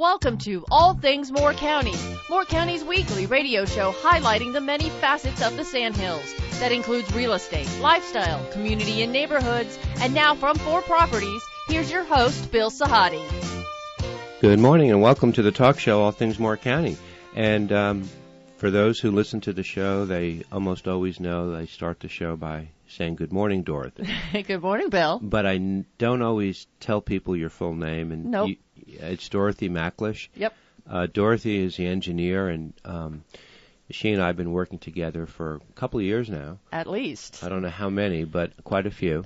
Welcome to All Things Moore County, Moore County's weekly radio show highlighting the many facets of the Sandhills. That includes real estate, lifestyle, community and neighborhoods. And now from 4 Properties, here's your host, Bill Sahadi. Good morning and welcome to the talk show, All Things Moore County. And for those who listen to the show, they almost always know I start the show by saying, good morning, Dorothy. Good morning, Bill. But I don't always tell people your full name. And nope. It's Dorothy Mcleish. Yep. Dorothy is the engineer, and she and I have been working together for a couple of years now. At least. I don't know how many, but quite a few.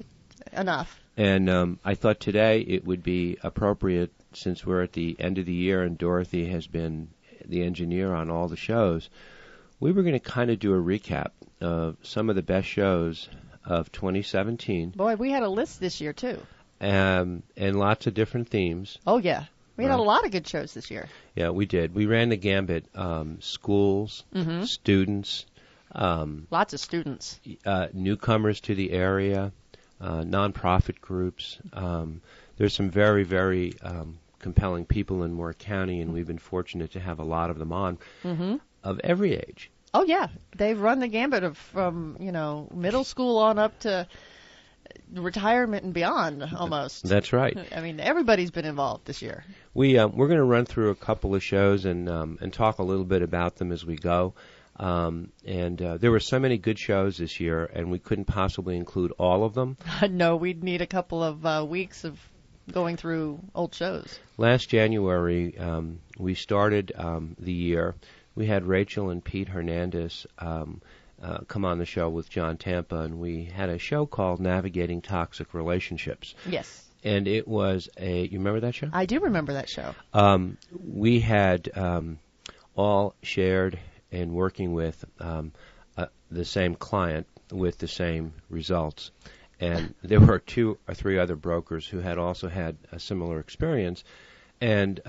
Enough. And I thought today it would be appropriate, since we're at the end of the year and Dorothy has been the engineer on all the shows, we were going to kind of do a recap of some of the best shows of 2017. Boy, we had a list this year, too. And lots of different themes. Oh, yeah. We had a lot of good shows this year. Yeah, we did. We ran the gambit. Schools, students. Lots of students. Newcomers to the area, nonprofit groups. There's some very, very compelling people in Moore County, and we've been fortunate to have a lot of them on of every age. Oh, yeah. They've run the gambit from, middle school on up to retirement and beyond, almost. That's right. I mean, everybody's been involved this year. We're going to run through a couple of shows and talk a little bit about them as we go. There were so many good shows this year, and we couldn't possibly include all of them. No, we'd need a couple of weeks of going through old shows. Last January, we started the year. We had Rachel and Pete Hernandez come on the show with John Tampa, and we had a show called Navigating Toxic Relationships. Yes. And it was you remember that show? I do remember that show. We had all shared in working with the same client with the same results. And there were 2 or 3 other brokers who had also had a similar experience. And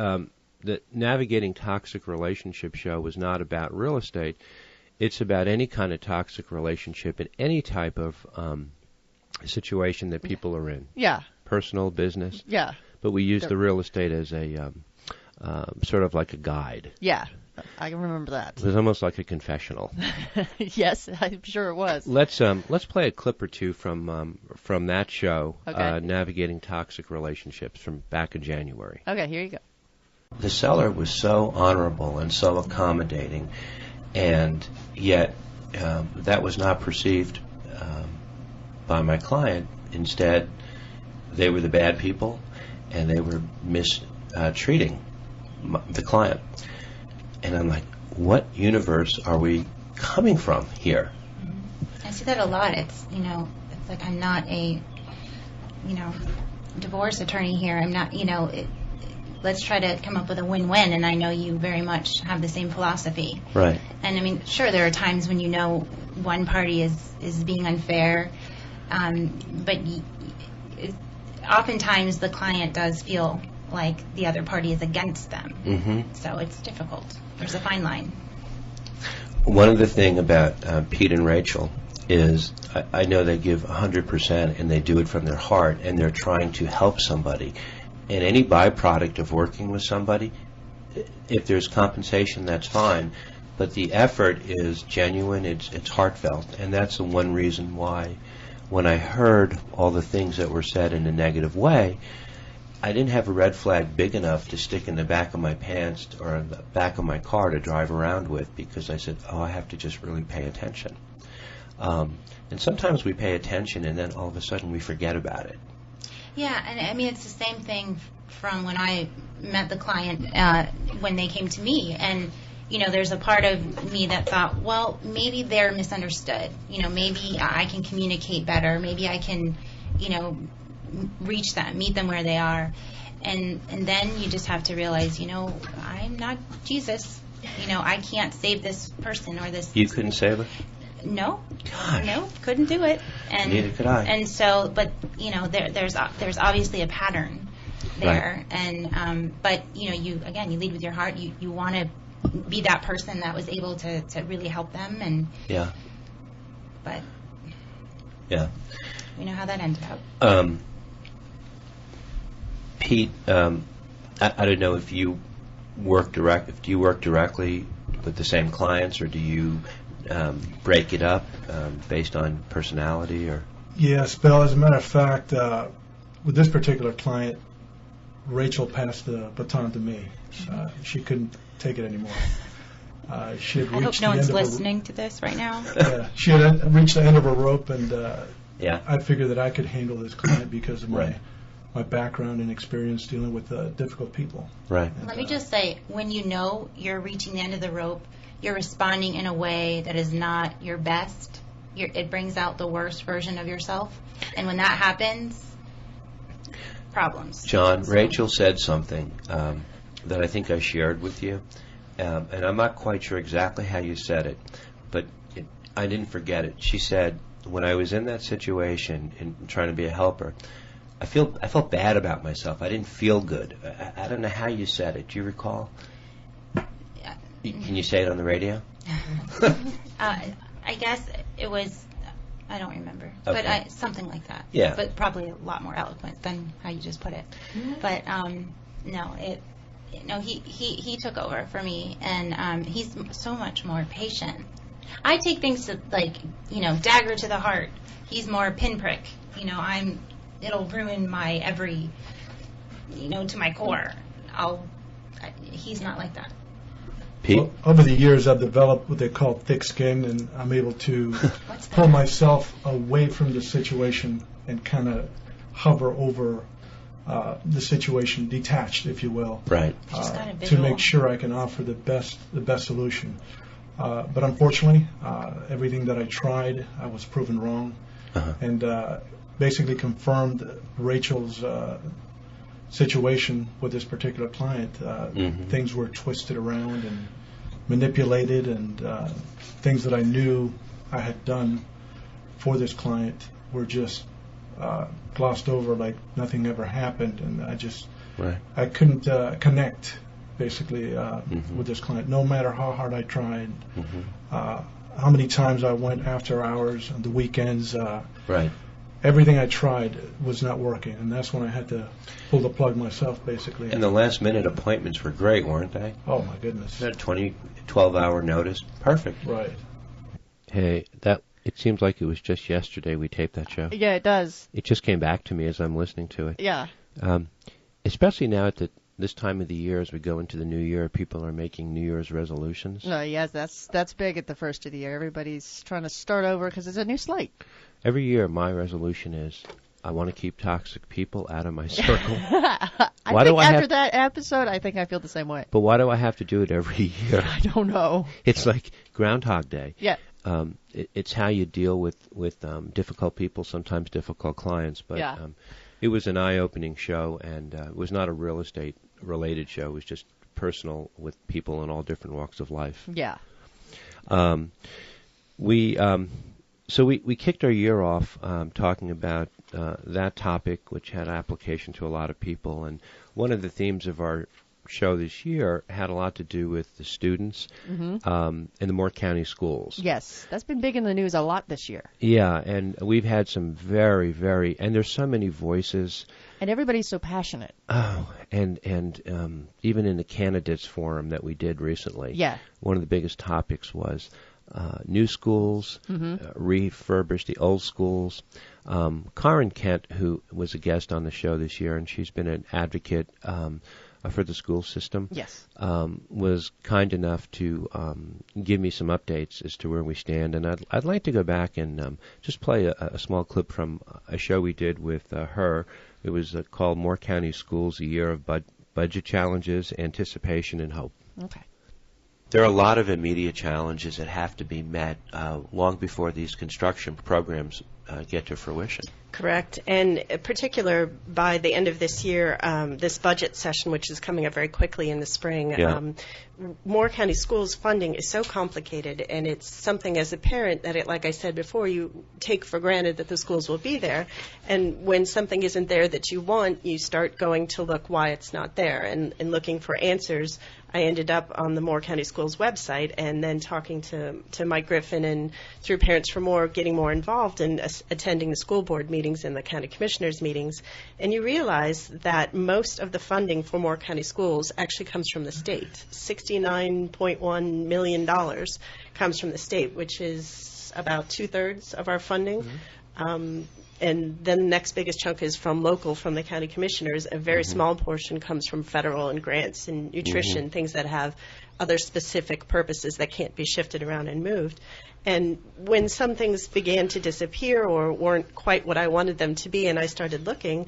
the Navigating Toxic Relationship show was not about real estate. It's about any kind of toxic relationship in any type of situation that people are in. Yeah. Personal, business. Yeah. But we used the real estate as a sort of like a guide. Yeah. I can remember that. It was almost like a confessional. Yes, I'm sure it was. Let's play a clip or 2 from that show, okay. Navigating Toxic Relationships, from back in January. Okay, here you go. The seller was so honorable and so accommodating, and yet that was not perceived by my client. Instead, they were the bad people, and they were mistreating the client. And I'm like, what universe are we coming from here? I see that a lot. It's like I'm not a, divorce attorney here. I'm not, let's try to come up with a win-win, and I know you very much have the same philosophy. Right. And I mean, sure, there are times when one party is being unfair, but oftentimes the client does feel like the other party is against them. Mm-hmm. So it's difficult. There's a fine line. One of the things about Pete and Rachel is I know they give 100% and they do it from their heart, and they're trying to help somebody. And any byproduct of working with somebody, if there's compensation, that's fine. But the effort is genuine, it's heartfelt. And that's the one reason why when I heard all the things that were said in a negative way, I didn't have a red flag big enough to stick in the back of my pants or in the back of my car to drive around with, because I said, I have to just really pay attention. And sometimes we pay attention and then all of a sudden we forget about it. Yeah, and I mean, it's the same thing from when I met the client when they came to me. And, there's a part of me that thought, well, maybe they're misunderstood. Maybe I can communicate better. Maybe I can, reach them, meet them where they are. And then you just have to realize, I'm not Jesus. I can't save this person or this. You couldn't save her? No. Gosh. No, couldn't do it. And neither could I. And so, but there's obviously a pattern there, right. And but you lead with your heart. You want to be that person that was able to really help them, and yeah. But yeah, we know how that ended up. Pete, I don't know if you work do you work directly with the same clients, or do you break it up based on personality? Or Yes, Bill. As a matter of fact, with this particular client, Rachel passed the baton to me. She couldn't take it anymore. She had I hope no one's listening to this right now. She had reached the end of her rope, and yeah, I figured that I could handle this client because of my background and experience dealing with difficult people. Right. And, Let me just say, when you know you're reaching the end of the rope, you're responding in a way that is not your best. It brings out the worst version of yourself. And when that happens, problems. John, Rachel said something that I think I shared with you, and I'm not quite sure exactly how you said it, but I didn't forget it. She said, when I was in that situation and trying to be a helper, I felt bad about myself. I didn't feel good. I don't know how you said it. Do you recall? Can you say it on the radio? I guess it was, I don't remember, Okay. but something like that. Yeah. But probably a lot more eloquent than how you just put it. But he took over for me, and he's so much more patient. I take things to, dagger to the heart. He's more pinprick. It'll ruin my every, to my core. He's not like that. Pete? Well, over the years, I've developed what they call thick skin, and I'm able to pull myself away from the situation and kind of hover over the situation, detached, if you will, Right. to make sure I can offer the best solution. But unfortunately, everything that I tried, I was proven wrong, and basically confirmed Rachel's situation with this particular client. Things were twisted around and manipulated, and things that I knew I had done for this client were just glossed over like nothing ever happened, and I couldn't connect basically with this client, no matter how hard I tried, how many times I went after hours on the weekends. Right. Everything I tried was not working, and that's when I had to pull the plug myself, basically. And the last-minute appointments were great, weren't they? Oh, my goodness. That 12-hour notice. Perfect. Right. Hey, it seems like it was just yesterday we taped that show. Yeah, it does. It just came back to me as I'm listening to it. Yeah. Especially now at this time of the year, as we go into the new year, people are making New Year's resolutions. No, yes, that's big at the first of the year. Everybody's trying to start over because it's a new slate. Every year, my resolution is I want to keep toxic people out of my circle. After that episode, I think I feel the same way. But why do I have to do it every year? I don't know. It's like Groundhog Day. Yeah. It's how you deal with difficult people, sometimes difficult clients. But yeah. It was an eye-opening show, and it was not a real estate-related show. It was just personal with people in all different walks of life. Yeah. So we kicked our year off talking about that topic, which had application to a lot of people. And one of the themes of our show this year had a lot to do with the students in the Moore County schools. Yes, that's been big in the news a lot this year. Yeah, and we've had some very, very, and there's so many voices. And everybody's so passionate. Oh, and even in the candidates forum that we did recently, one of the biggest topics was new schools, refurbish the old schools. Karen Kent, who was a guest on the show this year, and she's been an advocate for the school system, was kind enough to give me some updates as to where we stand. And I'd like to go back and just play a small clip from a show we did with her. It was called Moore County Schools, a Year of Budget Challenges, Anticipation, and Hope. Okay. There are a lot of immediate challenges that have to be met long before these construction programs get to fruition. Correct. And in particular, by the end of this year, this budget session, which is coming up very quickly in the spring, Moore County Schools funding is so complicated, and it's something as a parent that, like I said before, you take for granted that the schools will be there. And when something isn't there that you want, you start going to look why it's not there and looking for answers. I ended up on the Moore County Schools website and then talking to Mike Griffin and through Parents for More, getting more involved and attending the school board meeting meetings and the county commissioners meetings, and you realize that most of the funding for Moore County schools actually comes from the state. $69.1 million comes from the state, which is about 2/3 of our funding. And then the next biggest chunk is from local, from the county commissioners. A very small portion comes from federal and grants and nutrition, things that have other specific purposes that can't be shifted around and moved. And when some things began to disappear or weren't quite what I wanted them to be, and I started looking,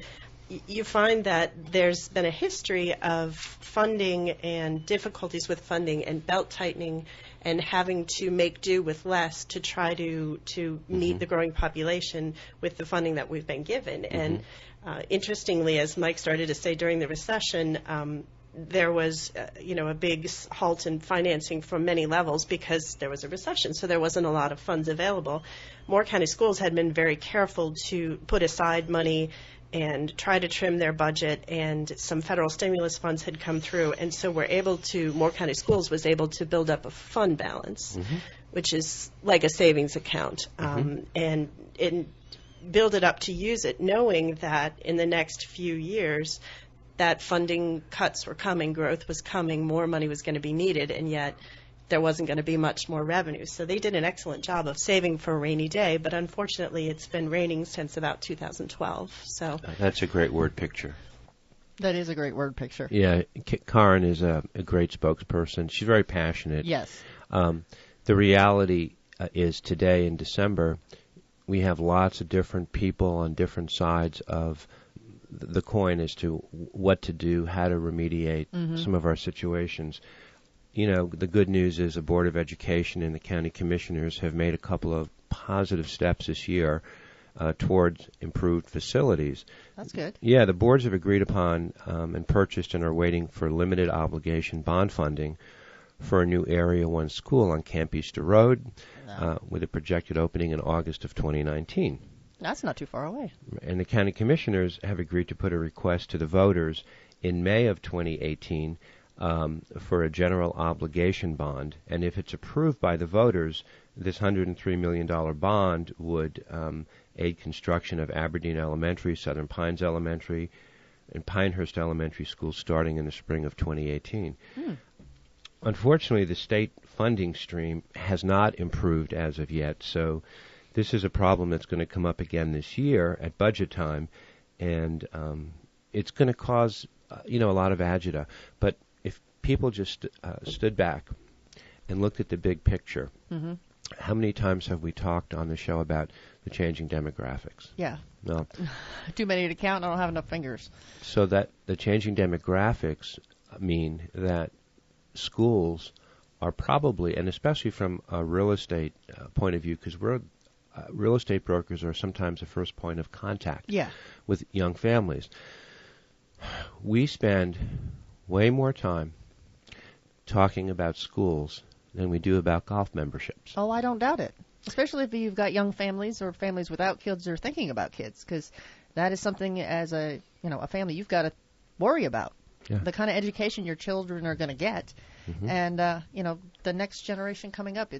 you find that there's been a history of funding and difficulties with funding and belt tightening and having to make do with less to try to meet the growing population with the funding that we've been given. And interestingly, as Mike started to say, during the recession, there was, a big halt in financing from many levels because there was a recession, so there wasn't a lot of funds available. Moore County Schools had been very careful to put aside money and try to trim their budget, and some federal stimulus funds had come through, and so Moore County Schools was able to build up a fund balance, which is like a savings account, and build it up to use it, knowing that in the next few years that funding cuts were coming, growth was coming, more money was going to be needed, and yet there wasn't going to be much more revenue. So they did an excellent job of saving for a rainy day, but unfortunately it's been raining since about 2012. So that's a great word picture. That is a great word picture. Yeah, Karen is a great spokesperson. She's very passionate. Yes. The reality is today in December, we have lots of different people on different sides of the coin as to what to do, how to remediate some of our situations. The good news is the Board of Education and the county commissioners have made a couple of positive steps this year towards improved facilities. That's good. Yeah, the boards have agreed upon and purchased and are waiting for limited obligation bond funding for a new Area 1 school on Camp Easter Road with a projected opening in August of 2019. That's not too far away. And the county commissioners have agreed to put a request to the voters in May of 2018 for a general obligation bond. And if it's approved by the voters, this $103 million bond would aid construction of Aberdeen Elementary, Southern Pines Elementary, and Pinehurst Elementary schools starting in the spring of 2018. Unfortunately, the state funding stream has not improved as of yet, so this is a problem that's going to come up again this year at budget time, and it's going to cause a lot of agita. But if people just stood back and looked at the big picture, how many times have we talked on the show about the changing demographics? Yeah. No. Too many to count. I don't have enough fingers. So that the changing demographics mean that schools are probably, and especially from a real estate point of view, because real estate brokers are sometimes the first point of contact with young families. We spend way more time talking about schools than we do about golf memberships. Oh, I don't doubt it. Especially if you've got young families or families without kids or thinking about kids, because that is something as a family you've got to worry about. Yeah. The kind of education your children are going to get, and the next generation coming up.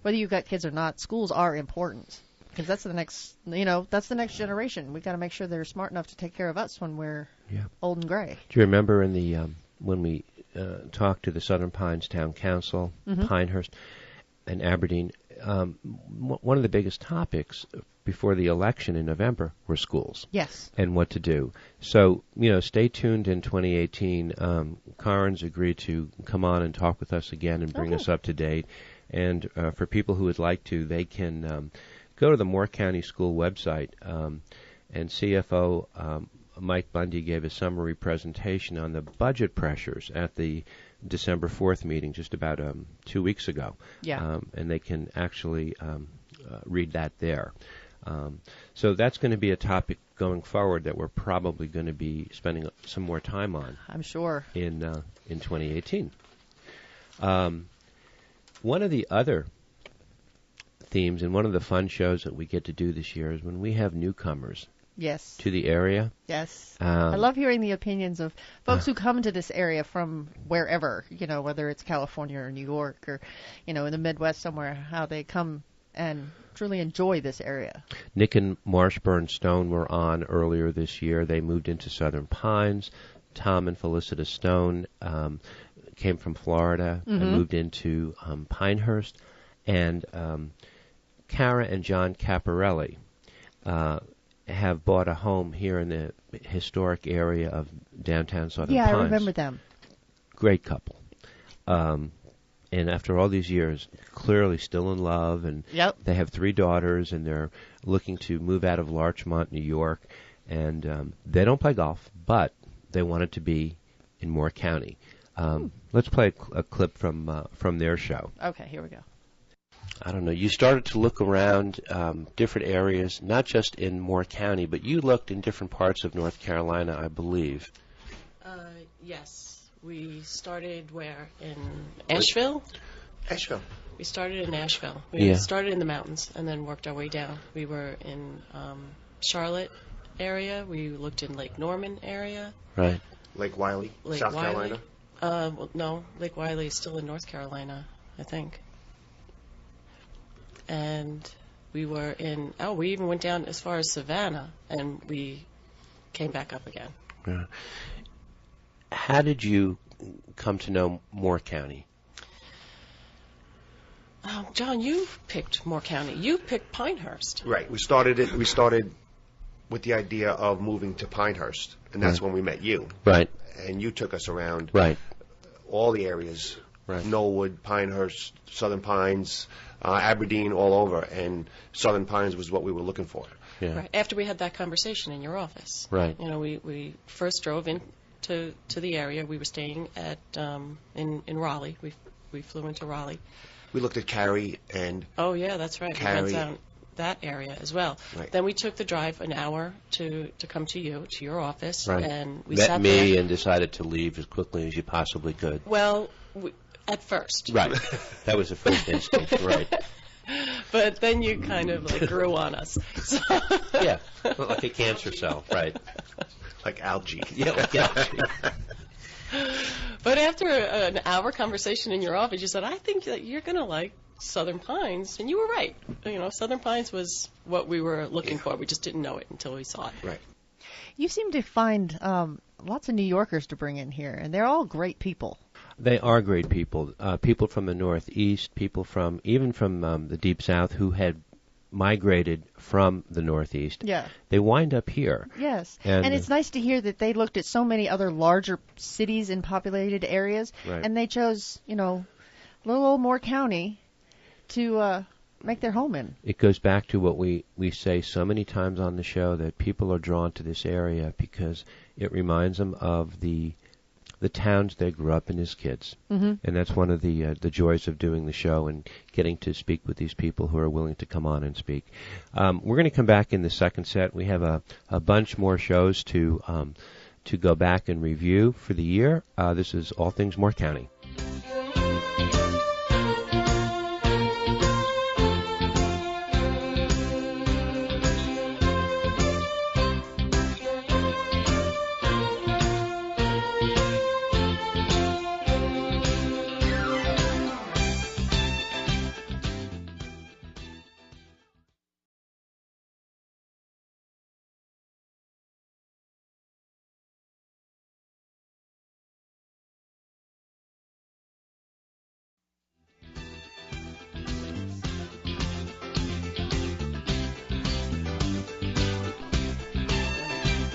Whether you've got kids or not, schools are important because that's the next generation. We've got to make sure they're smart enough to take care of us when we're old and gray. Do you remember in the when we talked to the Southern Pines Town Council, Pinehurst, and Aberdeen? One of the biggest topics before the election in November were schools. Yes. And what to do. So, stay tuned in 2018. Karen's agreed to come on and talk with us again and bring us up to date. And for people who would like to, they can go to the Moore County School website. And CFO Mike Bundy gave a summary presentation on the budget pressures at the December 4th meeting just about 2 weeks ago. Yeah. And they can actually read that there. So that's going to be a topic going forward that we're probably going to be spending some more time on. I'm sure. In 2018. One of the other themes and one of the fun shows that we get to do this year is when we have newcomers. Yes. To the area. Yes. I love hearing the opinions of folks who come to this area from wherever, whether it's California or New York or, in the Midwest somewhere, how they come and truly enjoy this area. Nick and Marshburn Stone were on earlier this year. They moved into Southern Pines. Tom and Felicita Stone came from Florida and moved into Pinehurst. And Cara and John Caparelli have bought a home here in the historic area of downtown Southern Pines. Yeah, I remember them. Great couple. And after all these years, clearly still in love, and they have 3 daughters, and they're looking to move out of Larchmont, New York, and they don't play golf, but they want it to be in Moore County. Let's play a clip from their show. Okay, here we go. I don't know, you started to look around different areas, not just in Moore County, but you looked in different parts of North Carolina, I believe. Yes. We started where? In Asheville? Asheville. We started in Asheville. We started in the mountains and then worked our way down. We were in Charlotte area. We looked in Lake Norman area. Right. Lake Wiley, South Carolina? Well, no, Lake Wiley is still in North Carolina, I think. And we were in, we even went down as far as Savannah, and we came back up again. Yeah. How did you come to know Moore County? John, you picked Moore County. You picked Pinehurst. Right. We started with the idea of moving to Pinehurst, and that's when we met you. Right. And you took us around all the areas, Knollwood, Pinehurst, Southern Pines, Aberdeen, all over, and Southern Pines was what we were looking for. Yeah. Right. After we had that conversation in your office. Right. You know, we first drove in to the area. We were staying at in Raleigh. We flew into Raleigh. We looked at Cary and... Oh, yeah, that's right. Cary. We went down that area as well. Right. Then we took the drive an hour to come to your office. Right. And we met sat me there. And decided to leave as quickly as you possibly could. Well, at first. Right. That was the first instinct, right. But then you kind of like grew on us. So yeah, like a cancer cell, right. Like algae. Yeah, like algae. But after an hour conversation in your office, you said, I think that you're going to like Southern Pines. And you were right. You know, Southern Pines was what we were looking for. We just didn't know it until we saw it. Right. You seem to find lots of New Yorkers to bring in here, and they're all great people. They are great people. People from the Northeast, people even from the Deep South who had migrated from the Northeast. Yeah. They wind up here. Yes. And it's nice to hear that they looked at so many other larger cities and populated areas, and they chose, little old Moore County to make their home in. It goes back to what we say so many times on the show, that people are drawn to this area because it reminds them of the towns they grew up in as kids. Mm-hmm. And that's one of the joys of doing the show and getting to speak with these people who are willing to come on and speak. We're going to come back in the second set. We have a bunch more shows to go back and review for the year. This is All Things Moore County.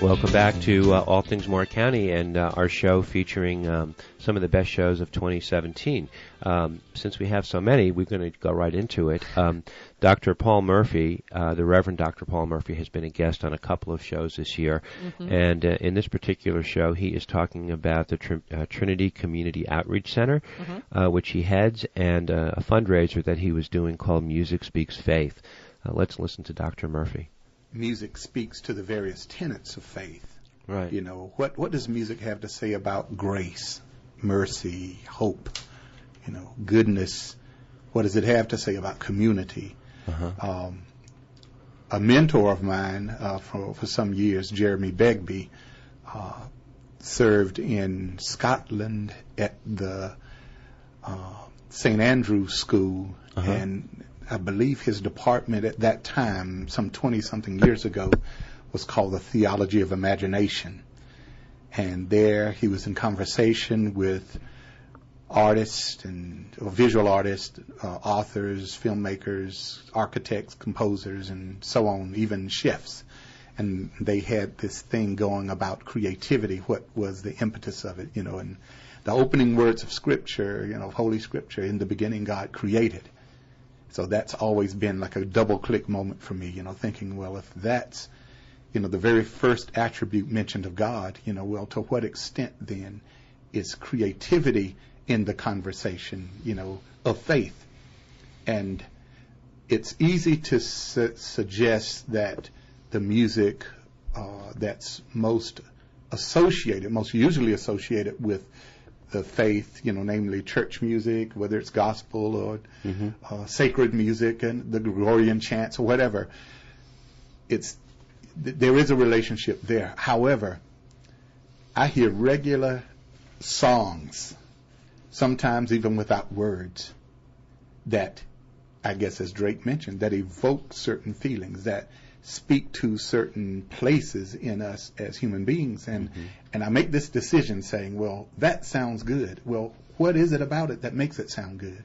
Welcome back to All Things Moore County and our show featuring some of the best shows of 2017. Since we have so many, we're going to go right into it. Dr. Paul Murphy, the Reverend Dr. Paul Murphy, has been a guest on a couple of shows this year. Mm-hmm. And in this particular show, he is talking about the Trinity Community Outreach Center, mm-hmm. Which he heads, and a fundraiser that he was doing called Music Speaks Faith. Let's listen to Dr. Murphy. Music speaks to the various tenets of faith. Right. What does music have to say about grace, mercy, hope, goodness? What does it have to say about community? Uh-huh. A mentor of mine for some years, Jeremy Begbie, served in Scotland at the St. Andrew's School, uh-huh. and I believe his department at that time, some 20-something years ago, was called the Theology of Imagination. And there he was in conversation with artists or visual artists, authors, filmmakers, architects, composers, and so on, even chefs. And they had this thing going about creativity, what was the impetus of it, and the opening words of Scripture, of Holy Scripture, in the beginning God created. So that's always been like a double-click moment for me, thinking, well, if that's, the very first attribute mentioned of God, well, to what extent then is creativity in the conversation, of faith? And it's easy to suggest that the music that's most usually associated with the faith, namely church music, whether it's gospel or sacred music and the Gregorian chants or whatever, there is a relationship there. However, I hear regular songs, sometimes even without words, that, I guess as Drake mentioned, that evoke certain feelings, that speak to certain places in us as human beings. And I make this decision saying, well, that sounds good. Well, what is it about it that makes it sound good?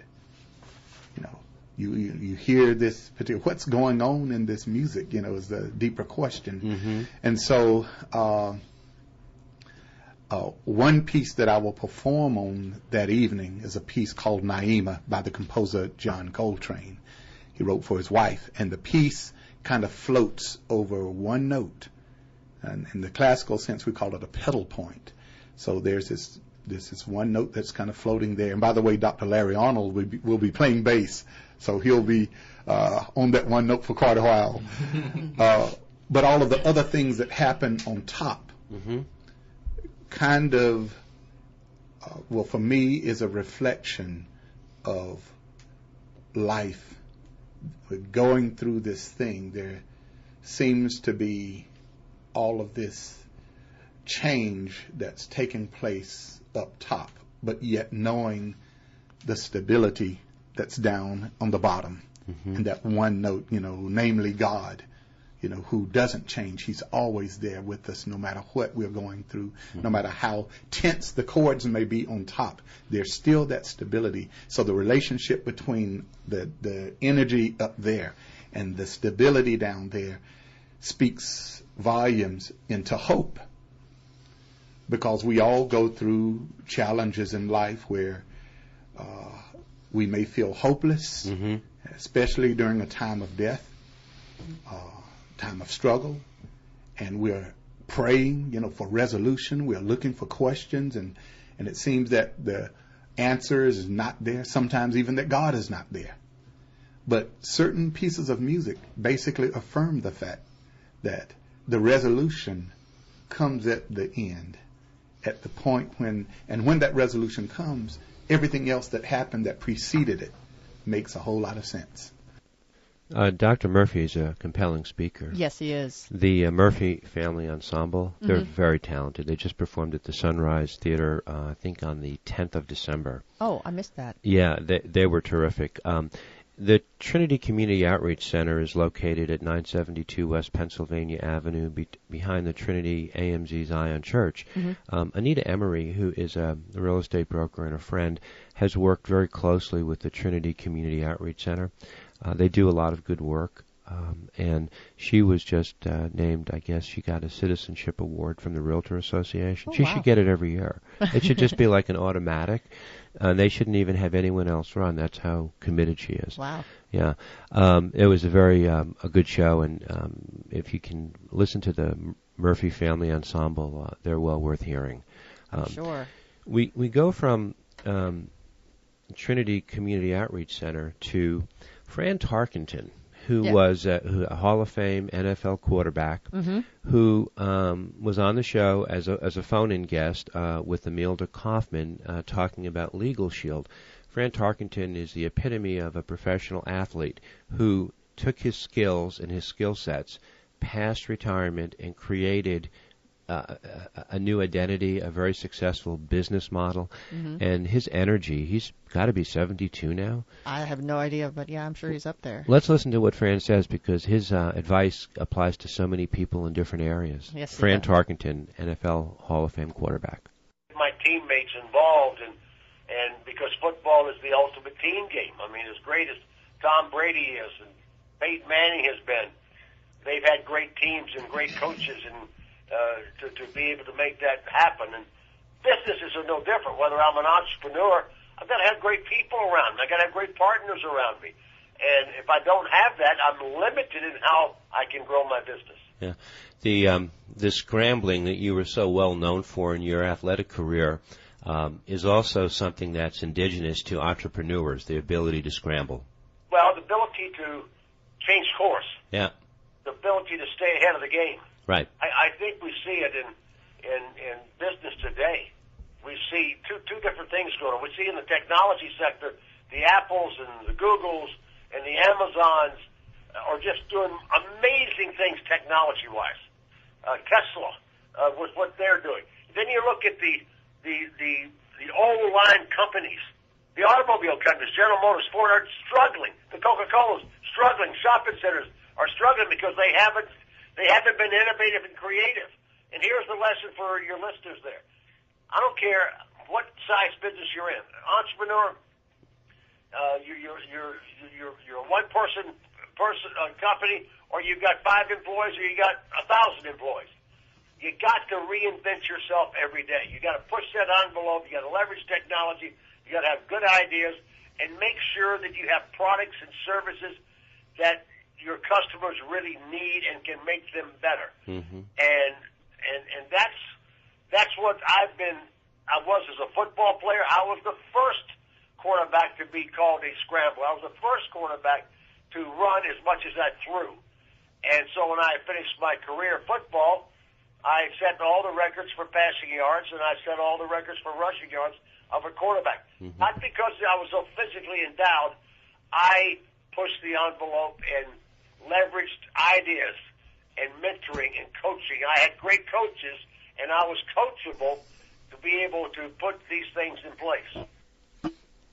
You hear this particular, what's going on in this music, is the deeper question. And so one piece that I will perform on that evening is a piece called Naima by the composer John Coltrane. He wrote for his wife, and the piece kind of floats over one note. And in the classical sense, we call it a pedal point. So there's this one note that's kind of floating there. And by the way, Dr. Larry Arnold will be playing bass, so he'll be on that one note for quite a while. But all of the other things that happen on top kind of, well, for me, is a reflection of life. We're going through this thing. There seems to be all of this change that's taking place up top, but yet knowing the stability that's down on the bottom. And that one note, namely God, who doesn't change. He's always there with us no matter what we're going through, no matter how tense the chords may be on top. There's still that stability. So the relationship between the energy up there and the stability down there speaks volumes into hope. Because we all go through challenges in life where we may feel hopeless, especially during a time of death, time of struggle, and we're praying, for resolution. We're looking for questions, and it seems that the answer is not there. Sometimes even that God is not there. But certain pieces of music basically affirm the fact that the resolution comes at the end, at the point when that resolution comes, everything else that happened that preceded it makes a whole lot of sense. Dr. Murphy is a compelling speaker. Yes, he is. The Murphy Family Ensemble, they're very talented. They just performed at the Sunrise Theater, I think on the 10th of December. Oh, I missed that. Yeah, they were terrific. The Trinity Community Outreach Center is located at 972 West Pennsylvania Avenue behind the Trinity AMZ Zion Church. Anita Emery, who is a real estate broker and a friend, has worked very closely with the Trinity Community Outreach Center. They do a lot of good work, and she was just named, I guess she got a citizenship award from the Realtor Association. She should get it every year. It should just be like an automatic. They shouldn't even have anyone else run. That's how committed she is. Wow. Yeah. It was a very a good show, and if you can listen to the Murphy Family Ensemble, they're well worth hearing. Sure. We go from Trinity Community Outreach Center to Fran Tarkenton, who was a Hall of Fame NFL quarterback, who was on the show as a phone-in guest with Imelda Kaufman talking about Legal Shield. Fran Tarkenton is the epitome of a professional athlete who took his skills and his skill sets past retirement and created a new identity, a very successful business model, and his energy. He's got to be 72 now. I have no idea, but yeah, I'm sure he's up there. Let's listen to what Fran says, because his advice applies to so many people in different areas. Yes, Fran Tarkenton, NFL Hall of Fame quarterback. My teammates involved, and because football is the ultimate team game. I mean, as great as Tom Brady is and Peyton Manning has been, they've had great teams and great coaches, and to be able to make that happen. And businesses are no different. Whether I'm an entrepreneur, I've got to have great people around me. I've got to have great partners around me. And if I don't have that, I'm limited in how I can grow my business. Yeah. The scrambling that you were so well known for in your athletic career is also something that's indigenous to entrepreneurs, the ability to scramble. Well, the ability to change course. Yeah. The ability to stay ahead of the game. Right. I think we see it in business today. We see two different things going on. We see in the technology sector, the Apples and the Googles and the Amazons are just doing amazing things technology-wise. Tesla with what they're doing. Then you look at the old line companies, the automobile companies, General Motors, Ford are struggling. The Coca-Cola's struggling. Shopping centers are struggling because they haven't been innovative and creative. And here's the lesson for your listeners there. I don't care what size business you're in, entrepreneur, you're a one-person company, or you've got 5 employees, or you got 1,000 employees. You got to reinvent yourself every day. You got to push that envelope. You got to leverage technology. You got to have good ideas, and make sure that you have products and services that your customers really need and can make them better. Mm-hmm. And that's what I was as a football player. I was the first quarterback to be called a scrambler. I was the first quarterback to run as much as I threw. And so when I finished my career in football, I set all the records for passing yards, and I set all the records for rushing yards of a quarterback. Mm-hmm. Not because I was so physically endowed. I pushed the envelope and leveraged ideas and mentoring and coaching. I had great coaches, and I was coachable to be able to put these things in place.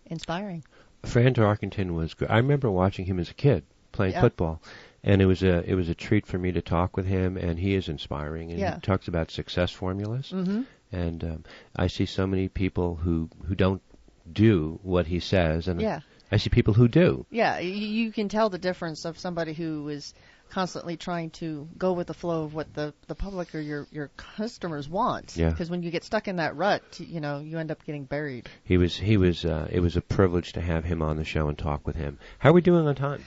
Inspiring. Fran Tarkenton was good. I remember watching him as a kid playing football, and it was a treat for me to talk with him. And he is inspiring, and he talks about success formulas. Mm-hmm. And I see so many people who don't do what he says, and I see people who do. Yeah, you can tell the difference of somebody who is constantly trying to go with the flow of what the public or your customers want. Yeah. Because when you get stuck in that rut, you end up getting buried. It was a privilege to have him on the show and talk with him. How are we doing on time?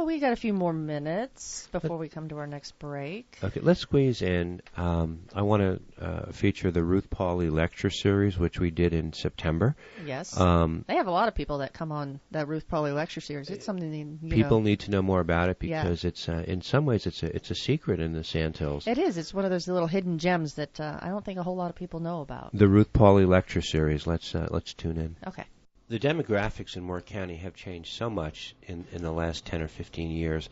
We got a few more minutes before we come to our next break. Okay, let's squeeze in. I want to feature the Ruth Pauley lecture series, which we did in September. Yes. They have a lot of people that come on that Ruth Pauley lecture series. It's something people need to know more about it, because it's in some ways it's a secret in the Sandhills. It is. It's one of those little hidden gems that I don't think a whole lot of people know about. The Ruth Pauley lecture series. Let's tune in. Okay. The demographics in Moore County have changed so much in the last 10 or 15 years.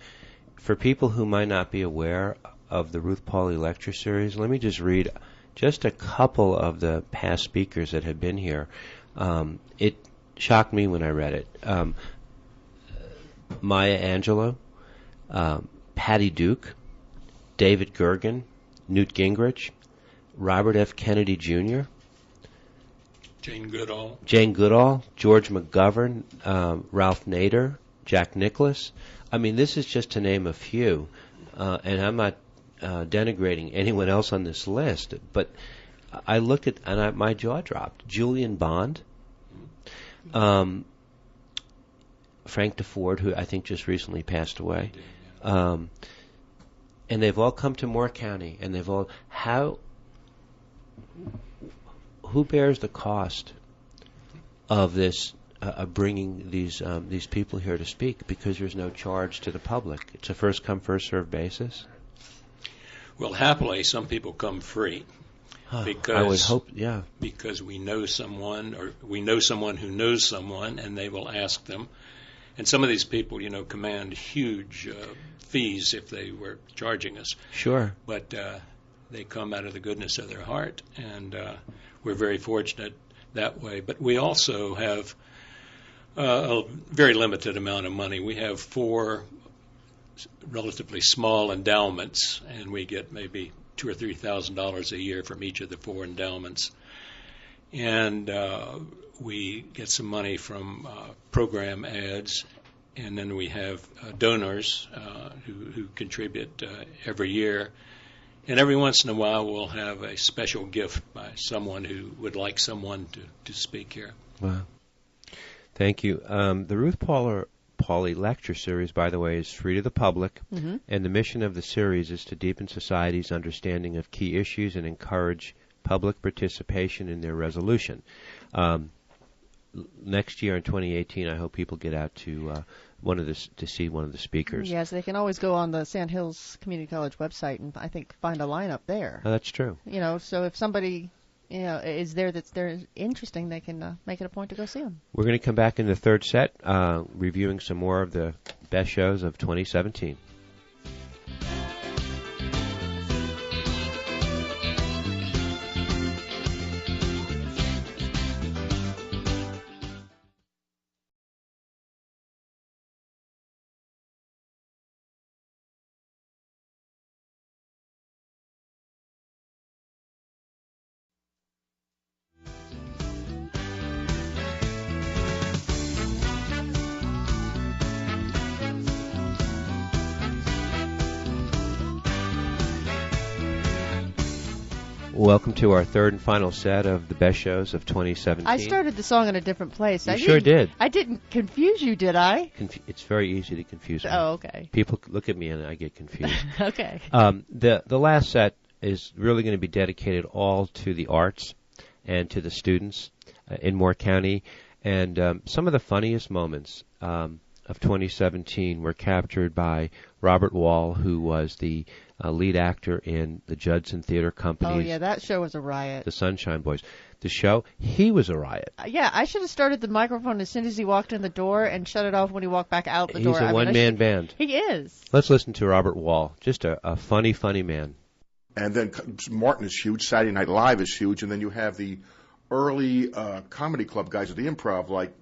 For people who might not be aware of the Ruth Pauley lecture series, let me just read just a couple of the past speakers that have been here. It shocked me when I read it. Maya Angelou, Patty Duke, David Gergen, Newt Gingrich, Robert F. Kennedy Jr., Jane Goodall, George McGovern, Ralph Nader, Jack Nicklaus. I mean, this is just to name a few, and I'm not denigrating anyone else on this list, but I looked at, and my jaw dropped. Julian Bond, Frank DeFord, who I think just recently passed away, and they've all come to Moore County, and they've all who bears the cost of this, bringing these people here to speak? Because there's no charge to the public. It's a first come, first served basis. Well, happily, some people come free. Because I would hope, because we know someone, or we know someone who knows someone, and they will ask them. And some of these people, command huge fees if they were charging us. Sure. But they come out of the goodness of their heart, and we're very fortunate that way. But we also have a very limited amount of money. We have 4 relatively small endowments, and we get maybe $2,000 or $3,000 a year from each of the 4 endowments. And we get some money from program ads, and then we have donors who contribute every year. And every once in a while, we'll have a special gift by someone who would like someone to speak here. Wow. Thank you. The Ruth Pauley Lecture Series, by the way, is free to the public, and the mission of the series is to deepen society's understanding of key issues and encourage public participation in their resolution. Next year in 2018, I hope people get out to see one of the speakers. Yes, they can always go on the Sand Hills Community College website and I think find a lineup there. Oh, that's true. So if somebody is there that's interesting, they can make it a point to go see them. We're going to come back in the third set, reviewing some more of the best shows of 2017. Welcome to our third and final set of the best shows of 2017. I started the song in a different place. You sure did. I didn't confuse you, did I? It's very easy to confuse me. Oh, okay. People look at me and I get confused. Okay. The last set is really going to be dedicated all to the arts and to the students in Moore County. And some of the funniest moments of 2017 were captured by Robert Wall, who was the lead actor in the Judson Theater Company's. Oh, yeah, that show was a riot. The Sunshine Boys. The show, he was a riot. Yeah, I should have started the microphone as soon as he walked in the door and shut it off when he walked back out the door. He's a one-man band. He is. Let's listen to Robert Wall. Just a funny, funny man. And then Martin is huge. Saturday Night Live is huge. And then you have the early comedy club guys at the Improv, like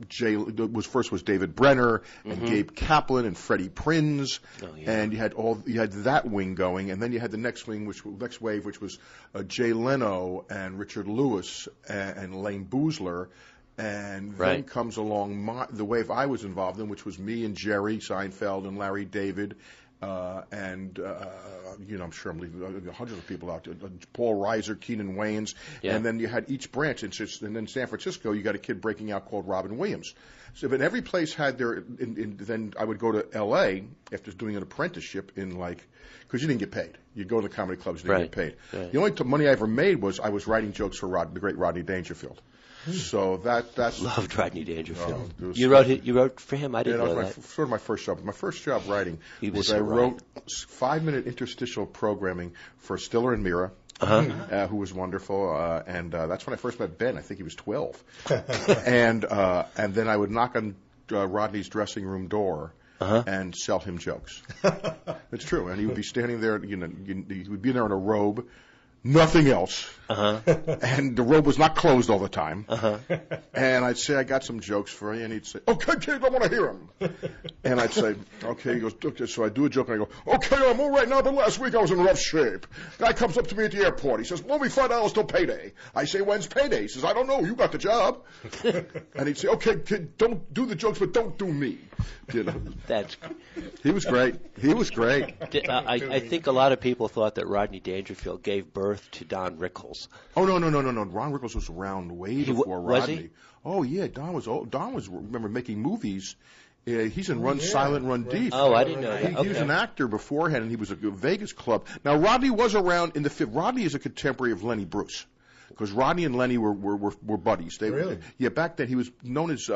first was David Brenner and Gabe Kaplan and Freddie Prinz, and you had that wing going, and then you had the next wave, which was Jay Leno and Richard Lewis and Lane Boozler, and then comes along the wave I was involved in, which was me and Jerry Seinfeld and Larry David. I'm sure I'm leaving hundreds of people out. Paul Reiser, Keenan Wayans, and then you had each branch. And then San Francisco, you got a kid breaking out called Robin Williams. So, but every place had their. Then I would go to L.A. after doing an apprenticeship because you didn't get paid. You'd go to the comedy clubs, you didn't get paid. Right. The only money I ever made was I was writing jokes for the great Rodney Dangerfield. So that's loved Rodney Dangerfield. You wrote for him. I didn't know that. Sort of my first job. My first job writing was I wrote 5-minute interstitial programming for Stiller and Mira, who was wonderful, and that's when I first met Ben. I think he was 12, and then I would knock on Rodney's dressing room door. And sell him jokes. It's true, and he would be standing there. He would be there in a robe. Nothing else. And the robe was not closed all the time. And I'd say, I got some jokes for you. And he'd say, okay, kid, I want to hear them. And I'd say, okay. He goes, okay. So I do a joke and I go, okay, I'm all right now, but last week I was in rough shape. Guy comes up to me at the airport. He says, well, we $5 till payday. I say, when's payday? He says, I don't know. You got the job. And he'd say, okay, kid, don't do the jokes, but don't do me. He was great. He was great. I think a lot of people thought that Rodney Dangerfield gave birth to Don Rickles. Oh, no. Ron Rickles was around way before Rodney. Was he? Oh, yeah. Don was remember, making movies. He's in Run Silent, Run Deep. Oh, I didn't know that. He was an actor beforehand, and he was a Vegas club. Now, Rodney was around in the fifth. Rodney is a contemporary of Lenny Bruce, because Rodney and Lenny were buddies. Really? Yeah, back then he was known as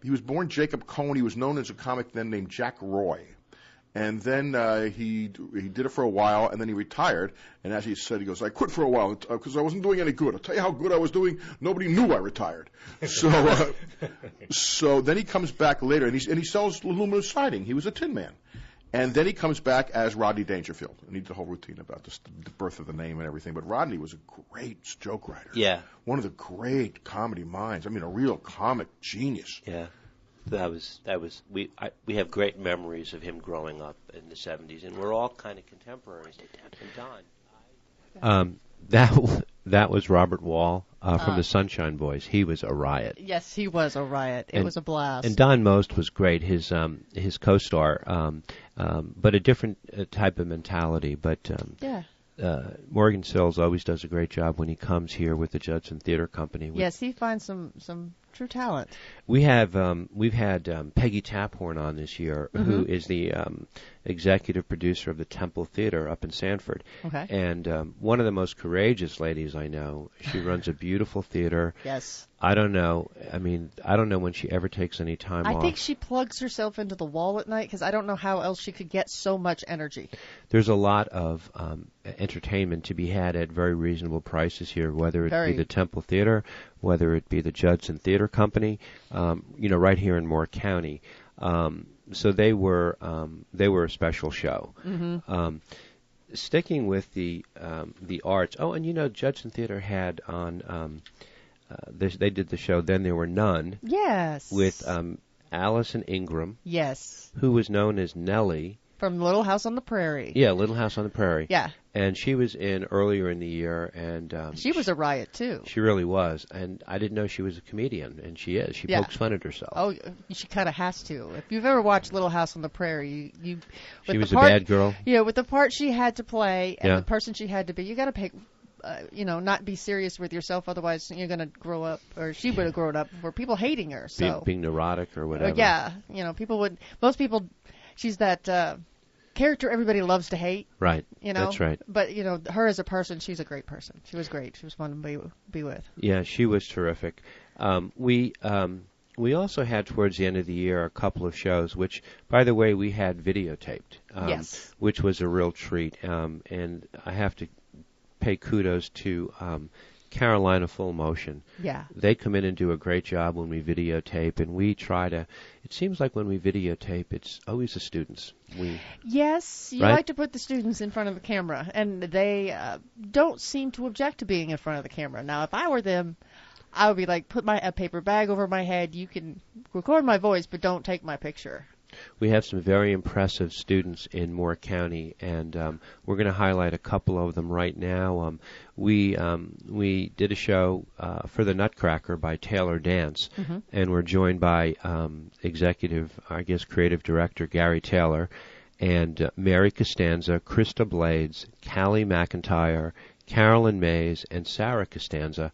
he was born Jacob Cohen. He was known as a comic then named Jack Roy. And then he did it for a while, and then he retired. And as he said, he goes, I quit for a while because I wasn't doing any good. I'll tell you how good I was doing. Nobody knew I retired. So then he comes back later, and he sells aluminum siding. He was a tin man. And then he comes back as Rodney Dangerfield. I need the whole routine about the birth of the name and everything. But Rodney was a great joke writer. Yeah. One of the great comedy minds. I mean, a real comic genius. Yeah. We have great memories of him growing up in the 70s, and we're all kind of contemporaries. And Don. That was Robert Wall from the Sunshine Boys. He was a riot. Yes, he was a riot. It was a blast. And Don Most was great. His co-star, but a different type of mentality. But Morgan Sills always does a great job when he comes here with the Judson Theater Company. Yes, he finds some true talent. We've had Peggy Taphorn on this year, who is the executive producer of the Temple Theater up in Sanford. Okay. And one of the most courageous ladies I know. She runs a beautiful theater. Yes. I don't know. I mean, I don't know when she ever takes any time off. I think she plugs herself into the wall at night because I don't know how else she could get so much energy. There's a lot of entertainment to be had at very reasonable prices here, whether it be the Temple Theater, whether it be the Judson Theater Company, right here in Moore County. So they were a special show. Mm-hmm. Sticking with the arts. Oh, and Judson Theater had on. They did the show Then There Were None. Yes. With Allison Ingram. Yes. Who was known as Nellie. From Little House on the Prairie. Yeah, Little House on the Prairie. Yeah. And she was in earlier in the year, and she was a riot too. She really was, and I didn't know she was a comedian, and she is. She pokes fun at herself. Oh, she kind of has to. If you've ever watched Little House on the Prairie, she was a bad girl. Yeah, with the part she had to play and the person she had to be, you got to pick. Not be serious with yourself, otherwise you're going to grow up, or she would have grown up, for people hating her. So being neurotic or whatever. Most people, she's that character everybody loves to hate. Right. That's right. But her as a person, she's a great person. She was great. She was fun to be with. Yeah, she was terrific. We also had towards the end of the year a couple of shows, which, by the way, we had videotaped. Yes. Which was a real treat, and I have to pay kudos to Carolina Full Motion. Yeah. They come in and do a great job when we videotape, and we try to. It seems like when we videotape, it's always the students. Yes, you like to put the students in front of the camera, and they don't seem to object to being in front of the camera. Now, if I were them, I would be like, put a paper bag over my head. You can record my voice, but don't take my picture. We have some very impressive students in Moore County, and we're going to highlight a couple of them right now. We did a show for the Nutcracker by Taylor Dance, and we're joined by creative director Gary Taylor, and Mary Costanza, Krista Blades, Callie McIntyre, Carolyn Mays, and Sarah Costanza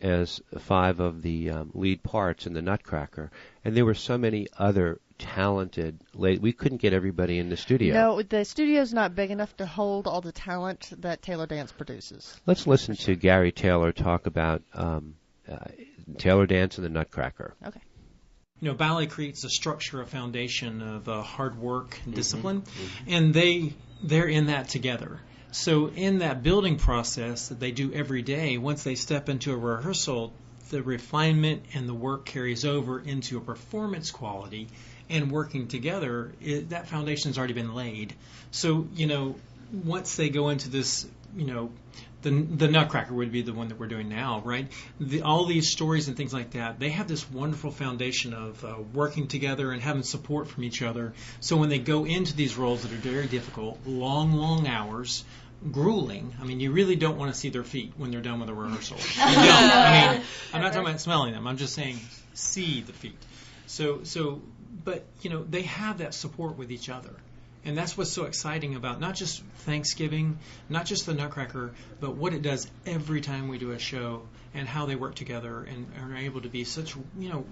as 5 of the lead parts in the Nutcracker. And there were so many other talented we couldn't get everybody in the studio. No, the studio's not big enough to hold all the talent that Taylor Dance produces. Let's listen to Gary Taylor talk about Taylor Dance and the Nutcracker. Okay. Ballet creates a structure, a foundation of hard work and discipline, and they're in that together. So in that building process that they do every day, once they step into a rehearsal, the refinement and the work carries over into a performance quality, and working together, that foundation's already been laid. So, once they go into this, the Nutcracker would be the one that we're doing now, right? All these stories and things like that, they have this wonderful foundation of working together and having support from each other. So when they go into these roles that are very difficult, long hours, grueling. I mean, you really don't want to see their feet when they're done with a rehearsal. You don't. I mean, I'm not talking about smelling them. I'm just saying see the feet. But they have that support with each other. And that's what's so exciting about not just Thanksgiving, not just the Nutcracker, but what it does every time we do a show and how they work together and are able to be such,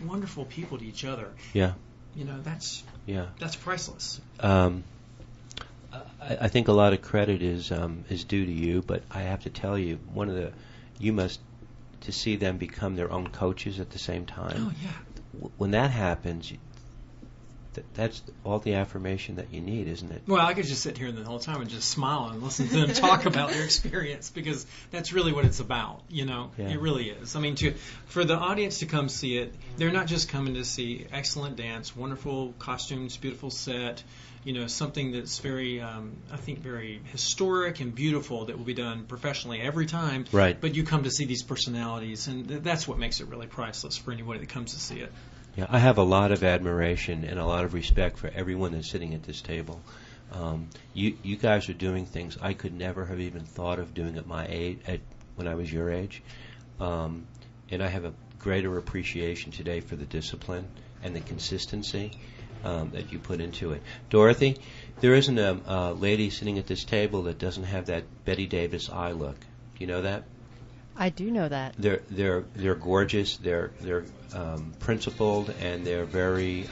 wonderful people to each other. Yeah. That's priceless. I think a lot of credit is due to you, but I have to tell you, to see them become their own coaches at the same time. Oh, yeah. When that happens, that's all the affirmation that you need, isn't it? Well, I could just sit here the whole time and just smile and listen to them talk about their experience, because that's really what it's about, Yeah. It really is. I mean, for the audience to come see it, they're not just coming to see excellent dance, wonderful costumes, beautiful set, something that's very, I think, very historic and beautiful that will be done professionally every time. Right. But you come to see these personalities, and that's what makes it really priceless for anybody that comes to see it. Yeah, I have a lot of admiration and a lot of respect for everyone that's sitting at this table. You guys are doing things I could never have even thought of doing at my age, when I was your age. And I have a greater appreciation today for the discipline and the consistency that you put into it. Dorothy, there isn't a lady sitting at this table that doesn't have that Betty Davis eye look. Do you know that? I do know that. They're gorgeous. They're principled, and they're very.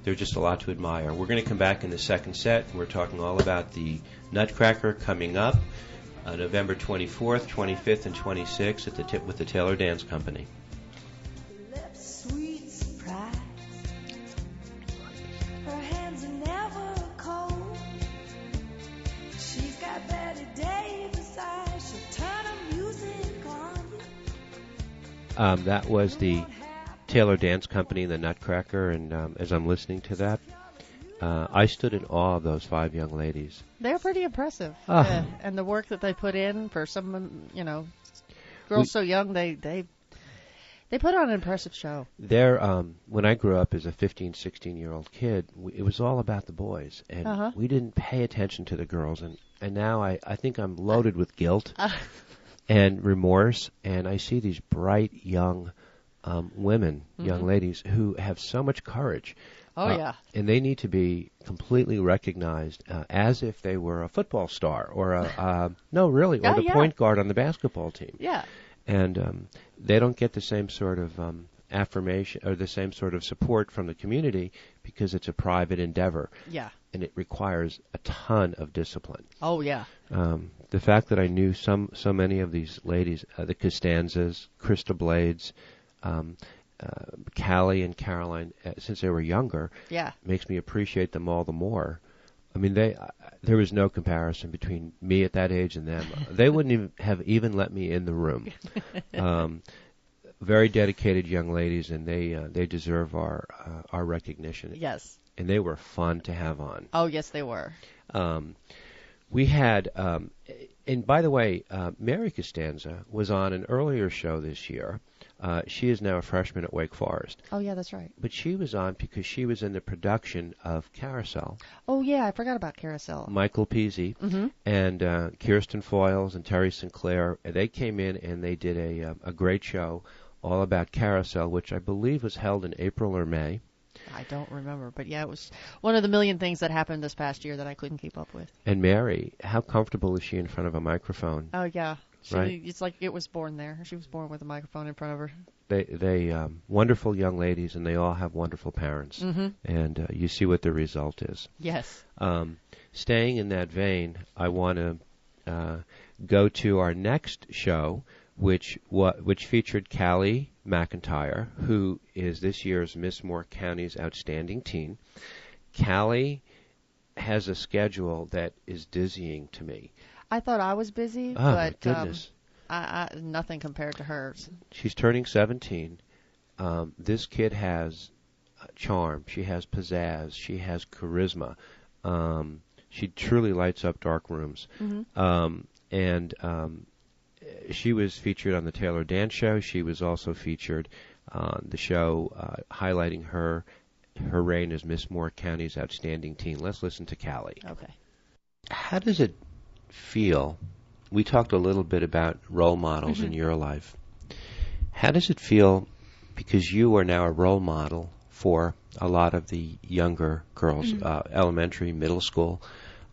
They're just a lot to admire. We're going to come back in the second set. We're talking all about the Nutcracker coming up November 24th, 25th, and 26th with the Taylor Dance Company. That was the Taylor Dance Company, the Nutcracker, and as I'm listening to that, I stood in awe of those 5 young ladies. They're pretty impressive, and the work that they put in for some, girls so young, they put on an impressive show. When I grew up as a 15, 16-year-old kid, it was all about the boys, and we didn't pay attention to the girls, and now I think I'm loaded with guilt and remorse, and I see these bright young women, young ladies who have so much courage. And they need to be completely recognized as if they were a football star or the point guard on the basketball team. Yeah. And they don't get the same sort of affirmation or the same sort of support from the community because it's a private endeavor. Yeah. And it requires a ton of discipline. Oh, yeah. The fact that I knew so many of these ladies, the Costanzas, Krista Blades, Callie and Caroline, since they were younger, makes me appreciate them all the more. I mean, there was no comparison between me at that age and them. They wouldn't have even let me in the room. Very dedicated young ladies, and they deserve our recognition. Yes. And they were fun to have on. Oh, yes, they were. We had, and by the way, Mary Costanza was on an earlier show this year. She is now a freshman at Wake Forest. Oh, yeah, that's right. But she was on because she was in the production of Carousel. Oh, yeah, I forgot about Carousel. Michael Peasy and Kirsten Foyles and Terry Sinclair, they came in and they did a great show all about Carousel, which I believe was held in April or May. I don't remember, but yeah, it was one of the million things that happened this past year that I couldn't keep up with. And Mary, how comfortable is she in front of a microphone? Oh, yeah. Right? It's like it was born there. She was born with a microphone in front of her. They wonderful young ladies, and they all have wonderful parents. And you see what the result is. Yes. Staying in that vein, I want to go to our next show, which featured Kathleen Mcintyre, who is this year's Miss Moore County's Outstanding Teen. Callie has a schedule that is dizzying to me. I thought I was busy, but my goodness. nothing compared to hers. She's turning 17. This kid has charm. She has pizzazz. She has charisma. She truly lights up dark rooms. She was featured on the Taylor Dance Show. She was also featured on the show highlighting her reign as Miss Moore County's Outstanding Teen. Let's listen to Callie. Okay. How does it feel? We talked a little bit about role models in your life. How does it feel, because you are now a role model for a lot of the younger girls, elementary, middle school.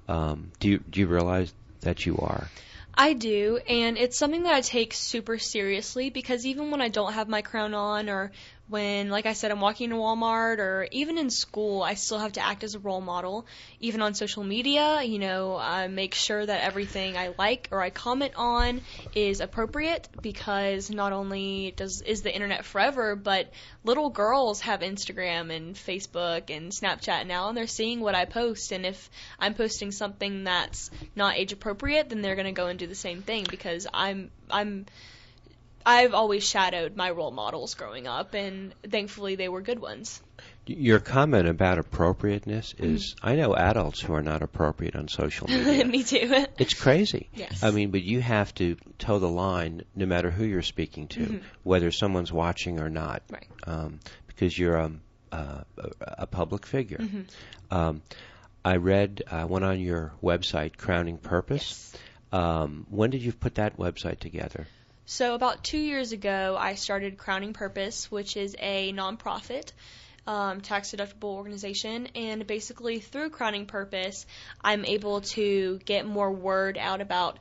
Do you realize that you are? I do, and it's something that I take super seriously, because even when I don't have my crown on, or when, like I said, I'm walking to Walmart, or even in school, I still have to act as a role model. Even on social media, I make sure that everything I like or I comment on is appropriate, because not only is the internet forever, but little girls have Instagram and Facebook and Snapchat now, and they're seeing what I post, and if I'm posting something that's not age appropriate, then they're going to go and do the same thing, because I've always shadowed my role models growing up, and thankfully they were good ones. Your comment about appropriateness is, I know adults who are not appropriate on social media. Me too. It's crazy. Yes. I mean, but you have to toe the line no matter who you're speaking to, whether someone's watching or not, right. Because you're a public figure. I read one on your website, Crowning Purpose. Yes. When did you put that website together? So about 2 years ago, I started Crowning Purpose, which is a nonprofit, tax-deductible organization, and basically through Crowning Purpose, I'm able to get more word out about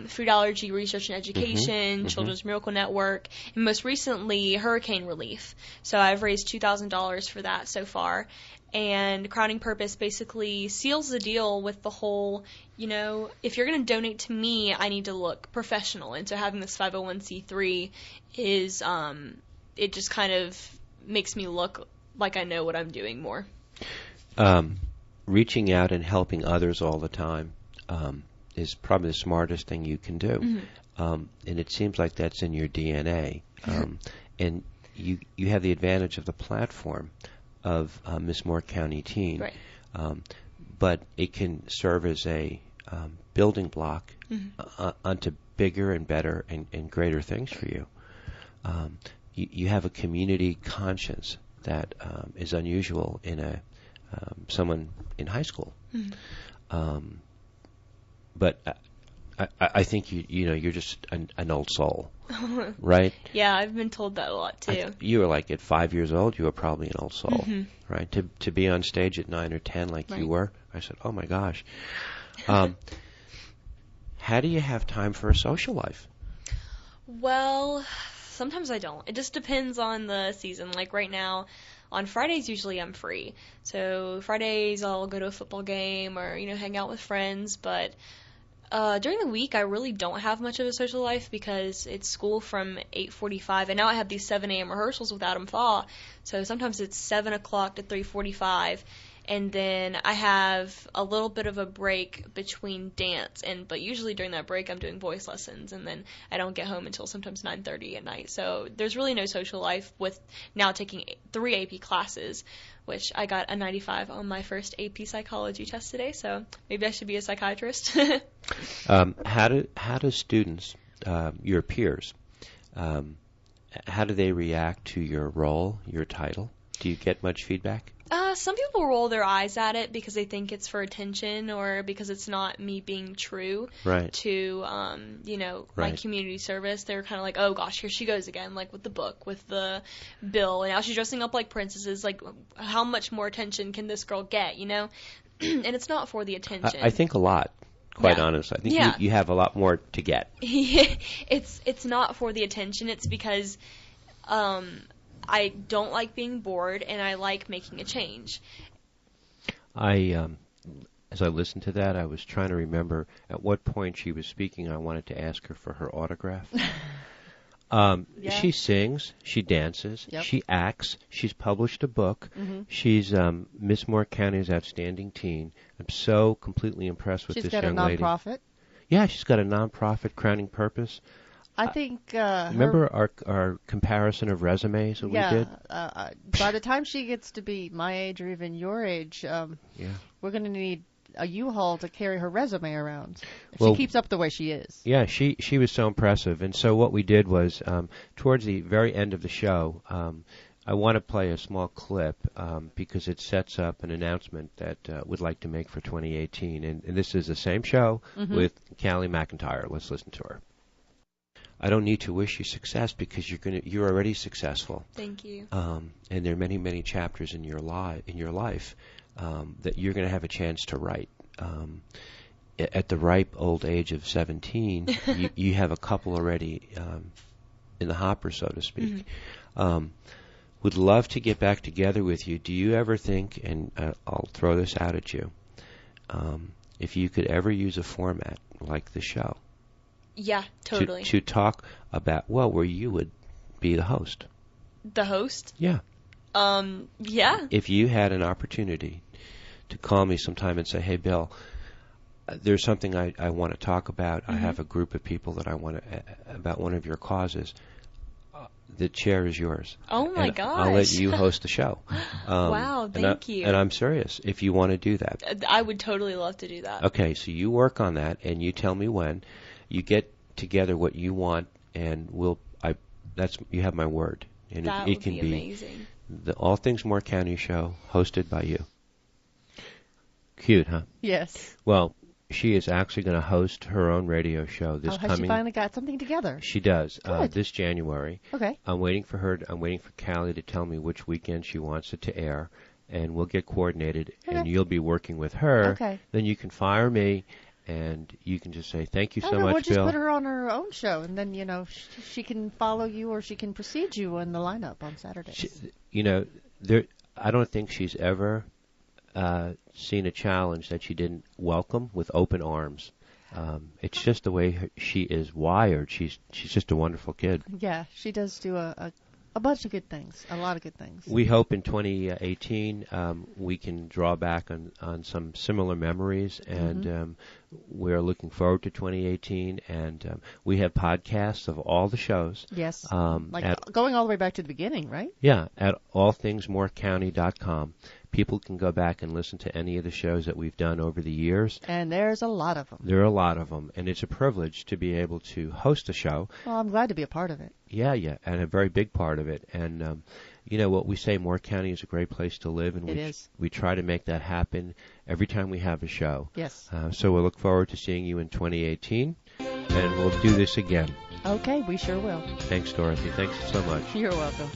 food allergy research and education, Children's Miracle Network, and most recently, hurricane relief. So I've raised $2,000 for that so far. And Crowning Purpose basically seals the deal with the whole, if you're going to donate to me, I need to look professional. And so having this 501c3 is, it just kind of makes me look like I know what I'm doing more. Reaching out and helping others all the time is probably the smartest thing you can do. And it seems like that's in your DNA. And you have the advantage of the platform of Miss Moore County Teen. Right. But it can serve as a building block onto bigger and better and greater things for you. You have a community conscience that is unusual in someone in high school. But I think you're just an old soul, right? Yeah, I've been told that a lot too. You were like at 5 years old, you were probably an old soul, right? To be on stage at 9 or 10 like you were, I said, oh my gosh. How do you have time for a social life? Well, sometimes I don't. It just depends on the season. Like right now, on Fridays usually I'm free. So Fridays I'll go to a football game or hang out with friends, but during the week, I really don't have much of a social life because it's school from 8:45, and now I have these 7 a.m. rehearsals with Adam Thaw, so sometimes it's 7 o'clock to 3:45, and then I have a little bit of a break between dance, but usually during that break I'm doing voice lessons, and then I don't get home until sometimes 9:30 at night, so there's really no social life with now taking 3 AP classes, which I got a 95 on my first AP psychology test today, so maybe I should be a psychiatrist. How do students, your peers, how do they react to your role, your title? Do you get much feedback? Some people roll their eyes at it because they think it's for attention or because it's not me being true to, my community service. They're kind of like, oh gosh, here she goes again, like with the book, with the bill, and now she's dressing up like princesses. Like, how much more attention can this girl get, And it's not for the attention. I think a lot, quite honestly. I think you have a lot more to get. It's not for the attention. It's because I don't like being bored, and I like making a change. As I listened to that, I was trying to remember at what point she was speaking. I wanted to ask her for her autograph. She sings, she dances, she acts, she's published a book, she's Miss Moore County's Outstanding Teen. I'm so completely impressed with this young lady. She's got a nonprofit? Yeah, she's got a nonprofit, Crowning Purpose. I think remember our comparison of resumes that we did? By the time she gets to be my age or even your age, we're going to need a U-Haul to carry her resume around if she keeps up the way she is. Yeah, she was so impressive. And so what we did was, towards the very end of the show, I want to play a small clip because it sets up an announcement that we'd like to make for 2018. And this is the same show with Kathleen Mcintyre. Let's listen to her. I don't need to wish you success because you're already successful. Thank you. And there are many, many chapters in your life that you're going to have a chance to write. At the ripe old age of 17, you have a couple already in the hopper, so to speak. Would love to get back together with you. Do you ever think, and I'll throw this out at you, if you could ever use a format like the show? Yeah, totally. To talk about, where you would be the host. The host? Yeah. Yeah. If you had an opportunity to call me sometime and say, hey, Bill, there's something I want to talk about. I have a group of people that I want to, about one of your causes. the chair is yours. Oh my and gosh! I'll let you host the show. Wow, thank you. And I'm serious. If you want to do that, I would totally love to do that. Okay, so you work on that, and you tell me when. You get together what you want, and you have my word. And that it would can be amazing. The All Things Moore County show, hosted by you. Cute, huh? Yes. Well, she is actually going to host her own radio show this coming. Has she finally got something together? She does. This January. Okay. I'm waiting for Callie to tell me which weekend she wants it to air, and we'll get coordinated, and you'll be working with her. Okay. Then you can fire me, and you can just say, thank you so much, we'll just Bill. put her on her own show, and then, she can follow you or she can precede you in the lineup on Saturdays. I don't think she's ever seen a challenge that she didn't welcome with open arms. It's just the way she is wired. She's just a wonderful kid. Yeah, she does do a bunch of good things, a lot of good things. We hope in 2018 we can draw back on some similar memories, and we're looking forward to 2018. And we have podcasts of all the shows. Yes, going all the way back to the beginning, right? Yeah, at allthingsmorecounty.com. People can go back and listen to any of the shows that we've done over the years. And there's a lot of them. There are a lot of them, and it's a privilege to be able to host a show. Well, I'm glad to be a part of it. Yeah, and a very big part of it. And, what we say, Moore County is a great place to live, and we try to make that happen every time we have a show. Yes. So we'll look forward to seeing you in 2018, and we'll do this again. Okay, we sure will. Thanks, Dorothy. Thanks so much. You're welcome.